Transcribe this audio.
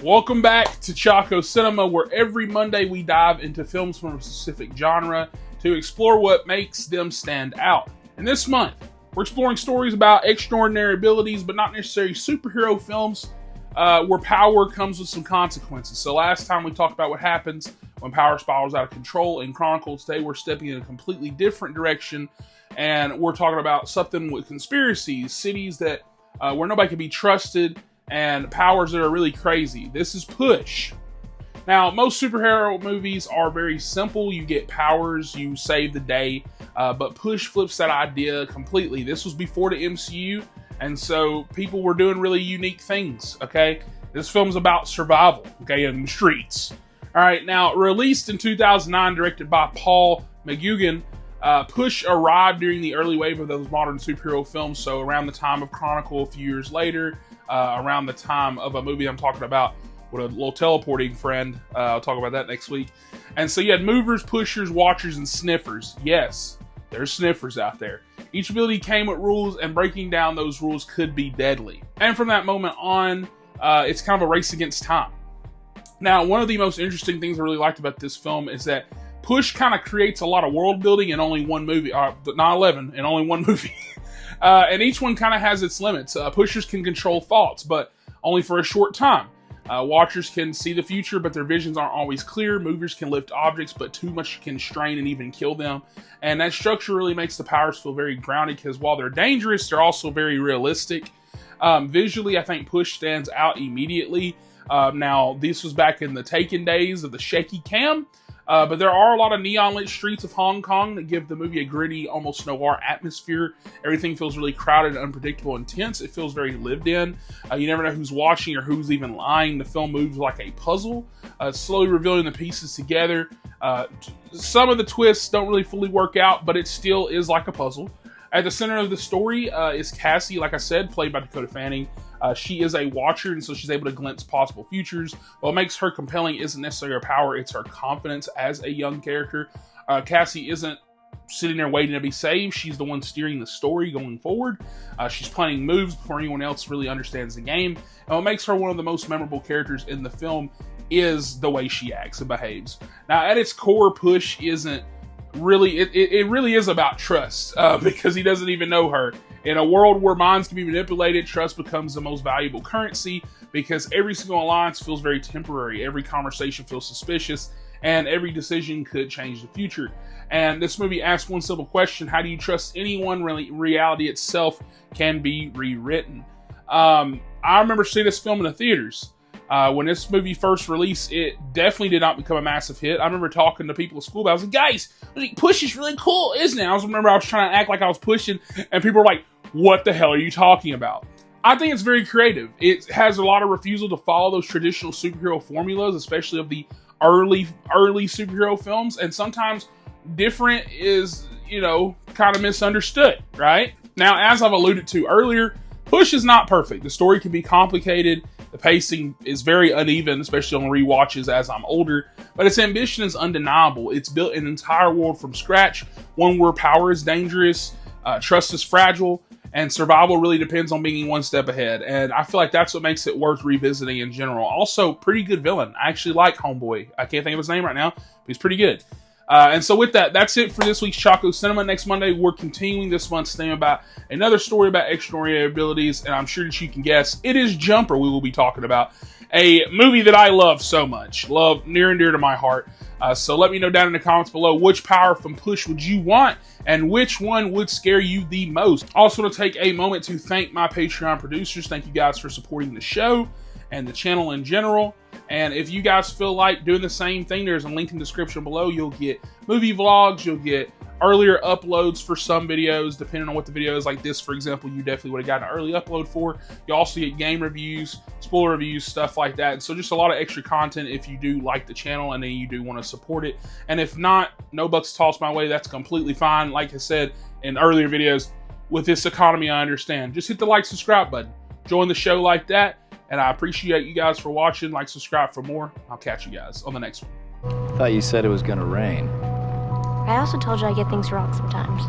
Welcome back to Choco Cinema, where every Monday we dive into films from a specific genre to explore what makes them stand out. And this month, we're exploring stories about extraordinary abilities, but not necessarily superhero films, where power comes with some consequences. So last time we talked about what happens when power spirals out of control in Chronicle. Today we're stepping in a completely different direction, and we're talking about something with conspiracies, cities that where nobody can be trusted, and powers that are really crazy. This is Push. Now, most superhero movies are very simple. You get powers, you save the day, but Push flips that idea completely. This was before the MCU, and so people were doing really unique things, okay? This film's about survival, okay, in the streets. All right, now, released in 2009, directed by Paul McGugan, Push arrived during the early wave of those modern superhero films, so around the time of Chronicle a few years later, around the time of a movie I'm talking about with a little teleporting friend. I'll talk about that next week. And so you had movers, pushers, watchers, and sniffers. Yes, there's sniffers out there. Each ability came with rules, and breaking down those rules could be deadly. And from that moment on, it's kind of a race against time. Now, one of the most interesting things I really liked about this film is that Push kind of creates a lot of world building in only one movie, 9/11 in only one movie. And each one kind of has its limits. Pushers can control thoughts, but only for a short time. Watchers can see the future, but their visions aren't always clear. Movers can lift objects, but too much can strain and even kill them. And that structure really makes the powers feel very grounded, because while they're dangerous, they're also very realistic. Visually, I think Push stands out immediately. Now, this was back in the Taken days of the shaky cam. But there are a lot of neon-lit streets of Hong Kong that give the movie a gritty, almost noir atmosphere. Everything feels really crowded, unpredictable, and tense. It feels very lived in. You never know who's watching or who's even lying. The film moves like a puzzle, slowly revealing the pieces together. Some of the twists don't really fully work out, but it still is like a puzzle. At the center of the story is Cassie, like I said, played by Dakota Fanning. She is a watcher, and so she's able to glimpse possible futures. What makes her compelling isn't necessarily her power, it's her confidence as a young character. Cassie isn't sitting there waiting to be saved. She's the one steering the story going forward. She's planning moves before anyone else really understands the game. And what makes her one of the most memorable characters in the film is the way she acts and behaves. Now, at its core, Push isn't really, it really is about trust, because he doesn't even know her. In a world where minds can be manipulated, trust becomes the most valuable currency, because every single alliance feels very temporary, every conversation feels suspicious, and every decision could change the future. And this movie asks one simple question: how do you trust anyone? Really, reality itself can be rewritten. I remember seeing this film in the theaters. When this movie first released, it definitely did not become a massive hit. I remember talking to people at school about it. I was like, guys, Push is really cool, isn't it? I was trying to act like I was pushing, and people were like, what the hell are you talking about? I think it's very creative. It has a lot of refusal to follow those traditional superhero formulas, especially of the early superhero films, and sometimes different is, kind of misunderstood, right? Now, as I've alluded to earlier, Push is not perfect. The story can be complicated. The pacing is very uneven, especially on rewatches as I'm older, but its ambition is undeniable. It's built an entire world from scratch, one where power is dangerous, trust is fragile, and survival really depends on being one step ahead. And I feel like that's what makes it worth revisiting in general. Also, pretty good villain. I actually like Homeboy. I can't think of his name right now, but he's pretty good. And so with that, that's it for this week's Choco Cinema. Next Monday, we're continuing this month's theme about another story about extraordinary abilities, and I'm sure that you can guess, it is Jumper we will be talking about. A movie that I love so much. Love near and dear to my heart. So let me know down in the comments below which power from Push would you want, and which one would scare you the most. Also want to take a moment to thank my Patreon producers. Thank you guys for supporting the show and the channel in general. And if you guys feel like doing the same thing, there's a link in the description below. You'll get movie vlogs, you'll get earlier uploads for some videos, depending on what the video is. Like this, for example, you definitely would have gotten an early upload for. You also get game reviews, spoiler reviews, stuff like that. So just a lot of extra content if you do like the channel and then you do want to support it. And if not, no bucks tossed my way, that's completely fine. Like I said in earlier videos, with this economy, I understand. Just hit the like, subscribe button. Join the show like that. And I appreciate you guys for watching. Like, subscribe for more. I'll catch you guys on the next one. Thought you said it was gonna rain. I also told you I get things wrong sometimes.